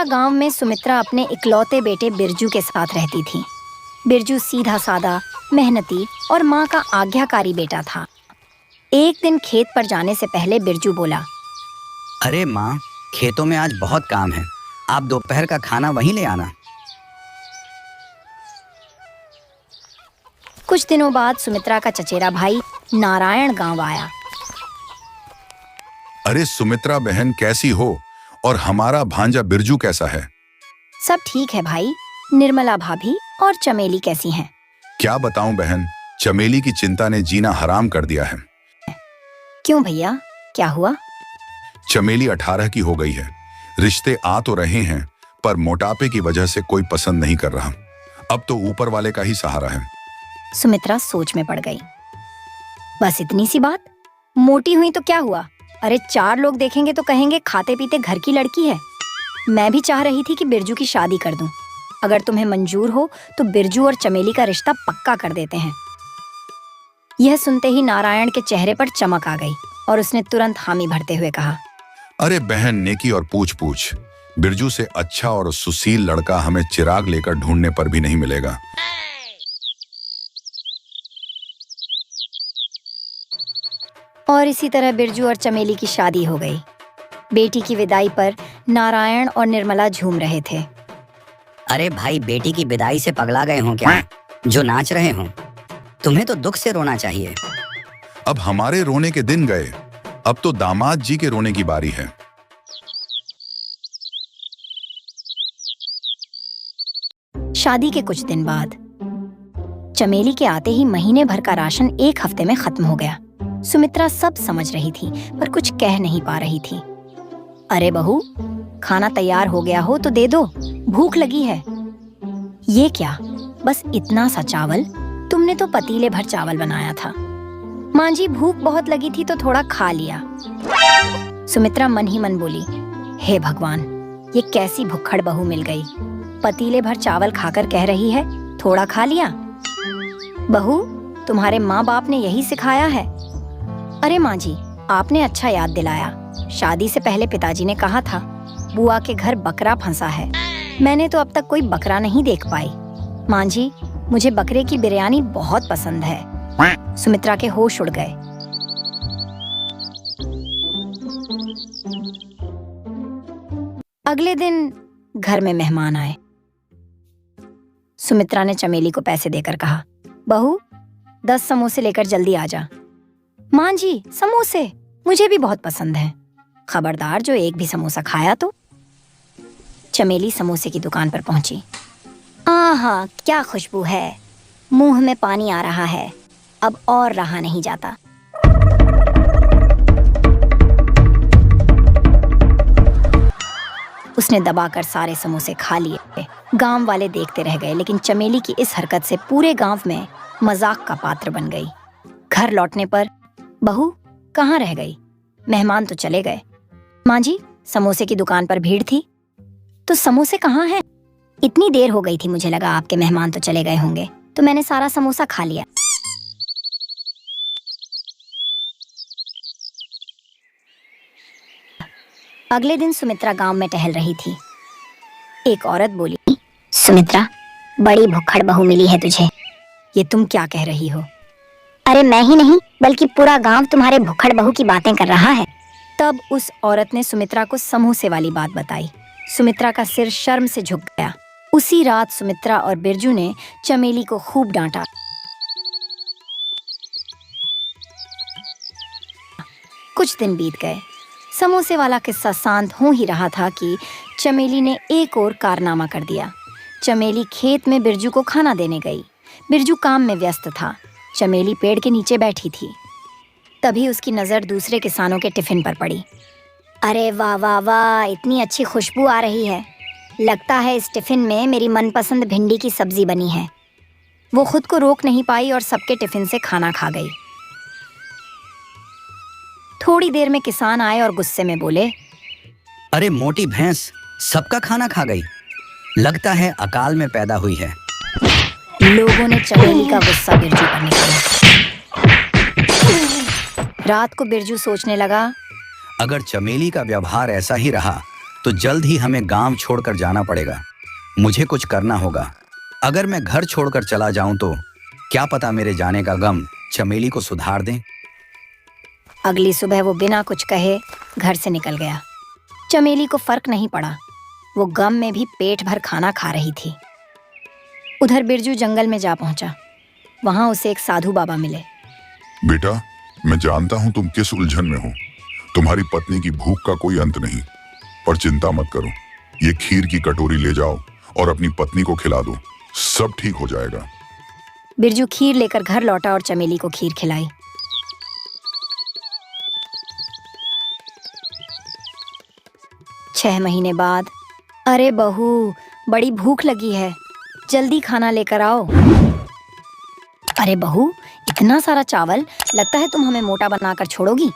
पूरा गांव में सुमित्रा अपने इकलौते बेटे बिरजू के साथ रहती थी। बिरजू सीधा सादा, मेहनती और माँ का आज्ञाकारी बेटा था। एक दिन खेत पर जाने से पहले बिरजू बोला, अरे माँ, खेतों में आज बहुत काम है, आप दोपहर का खाना वहीं ले आना। कुछ दिनों बाद सुमित्रा का चचेरा भाई नारायण गांव आया। अरे सुमित्रा बहन, कैसी हो? और हमारा भांजा बिरजू कैसा है? सब ठीक है भाई। निर्मला भाभी और चमेली कैसी हैं? क्या बताऊं बहन, चमेली की चिंता ने जीना हराम कर दिया है। क्यों भैया, क्या हुआ? चमेली 18 की हो गई है। रिश्ते आ तो रहे हैं, पर मोटापे की वजह से कोई पसंद नहीं कर रहा। अब तो ऊपर वाले का ही सहारा है। सुमित्रा सोच में पड़ गई। बस इतनी सी बात? मोटी हुई तो क्या हुआ? अरे 4 लोग देखेंगे तो कहेंगे खाते पीते घर की लड़की है। मैं भी चाह रही थी कि बिरजू की शादी कर दूं। अगर तुम्हें मंजूर हो तो बिरजू और चमेली का रिश्ता पक्का कर देते हैं। यह सुनते ही नारायण के चेहरे पर चमक आ गई और उसने तुरंत हामी भरते हुए कहा, अरे बहन, नेकी और पूछ पूछ। बिरजू से अच्छा और सुशील लड़का हमें चिराग लेकर ढूंढने पर भी नहीं मिलेगा। और इसी तरह बिरजू और चमेली की शादी हो गई। बेटी की विदाई पर नारायण और निर्मला झूम रहे थे। अरे भाई, बेटी की विदाई से पगला गए हो क्या, जो नाच रहे हो? तुम्हें तो दुख से रोना चाहिए। अब हमारे रोने के दिन गए, अब तो दामाद जी के रोने की बारी है। शादी के कुछ दिन बाद चमेली के आते ही महीने भर का राशन 1 हफ्ते में खत्म हो गया। सुमित्रा सब समझ रही थी पर कुछ कह नहीं पा रही थी। अरे बहू, खाना तैयार हो गया हो तो दे दो, भूख लगी है। ये क्या, बस इतना सा चावल? तुमने तो पतीले भर चावल बनाया था। माँ जी, भूख बहुत लगी थी तो थोड़ा खा लिया। सुमित्रा मन ही मन बोली, हे भगवान, ये कैसी भुक्खड़ बहू मिल गई। पतीले भर चावल खाकर कह रही है थोड़ा खा लिया। बहू, तुम्हारे माँ बाप ने यही सिखाया है? अरे माँ जी, आपने अच्छा याद दिलाया। शादी से पहले पिताजी ने कहा था बुआ के घर बकरा फंसा है। मैंने तो अब तक कोई बकरा नहीं देख पाई। माँ जी, मुझे बकरे की बिरयानी बहुत पसंद है। सुमित्रा के होश उड़ गए। अगले दिन घर में मेहमान आए। सुमित्रा ने चमेली को पैसे देकर कहा, बहू 10 समोसे लेकर जल्दी आ जा। माँ जी, समोसे मुझे भी बहुत पसंद हैं। खबरदार, जो एक भी समोसा खाया तो। चमेली समोसे की दुकान पर पहुंची। आहा, क्या खुशबू है, मुंह में पानी आ रहा है, अब और रहा नहीं जाता। उसने दबाकर सारे समोसे खा लिए। गांव वाले देखते रह गए, लेकिन चमेली की इस हरकत से पूरे गांव में मजाक का पात्र बन गई। घर लौटने पर, बहू कहाँ रह गई? मेहमान तो चले गए। माँ जी, समोसे की दुकान पर भीड़ थी। तो समोसे कहाँ हैं? इतनी देर हो गई थी, मुझे लगा आपके मेहमान तो चले गए होंगे, तो मैंने सारा समोसा खा लिया। अगले दिन सुमित्रा गांव में टहल रही थी। एक औरत बोली, सुमित्रा, बड़ी भुक्खड़ बहू मिली है तुझे। ये तुम क्या कह रही हो? अरे मैं ही नहीं, बल्कि पूरा गांव तुम्हारे भुक्खड़ बहू की बातें कर रहा है। तब उस औरत ने सुमित्रा को समोसे वाली बात बताई। सुमित्रा का सिर शर्म से झुक गया। उसी रात सुमित्रा और बिरजू ने चमेली को खूब डांटा। कुछ दिन बीत गए। समोसे वाला किस्सा शांत हो ही रहा था कि चमेली ने एक और कारनामा कर दिया। चमेली खेत में बिरजू को खाना देने गई। बिरजू काम में व्यस्त था। चमेली पेड़ के नीचे बैठी थी। तभी उसकी नज़र दूसरे किसानों के टिफिन पर पड़ी। अरे वाह वाह वाह, इतनी अच्छी खुशबू आ रही है। लगता है इस टिफिन में मेरी मनपसंद भिंडी की सब्जी बनी है। वो खुद को रोक नहीं पाई और सबके टिफिन से खाना खा गई। थोड़ी देर में किसान आए और गुस्से में बोले, अरे मोटी भैंस, सबका खाना खा गई। लगता है अकाल में पैदा हुई है। लोगों ने चमेली का गुस्सा बिरजू पर निकाला। रात को बिरजू सोचने लगा, अगर चमेली का व्यवहार ऐसा ही रहा तो जल्द ही हमें गांव छोड़कर जाना पड़ेगा। मुझे कुछ करना होगा। अगर मैं घर छोड़कर चला जाऊं तो क्या पता मेरे जाने का गम चमेली को सुधार दें। अगली सुबह वो बिना कुछ कहे घर से निकल गया। चमेली को फर्क नहीं पड़ा, वो गम में भी पेट भर खाना खा रही थी। उधर बिरजू जंगल में जा पहुंचा। वहां उसे एक साधु बाबा मिले। बेटा, मैं जानता हूं तुम किस उलझन में हो। तुम्हारी पत्नी की भूख का कोई अंत नहीं, पर चिंता मत करो। ये खीर की कटोरी ले जाओ और अपनी पत्नी को खिला दो, सब ठीक हो जाएगा। बिरजू खीर लेकर घर लौटा और चमेली को खीर खिलाई। 6 महीने बाद, अरे बहू, बड़ी भूख लगी है, जल्दी खाना लेकर आओ। अरे बहू, इतना सारा चावल, लगता है तुम हमें मोटा बनाकर छोड़ोगी।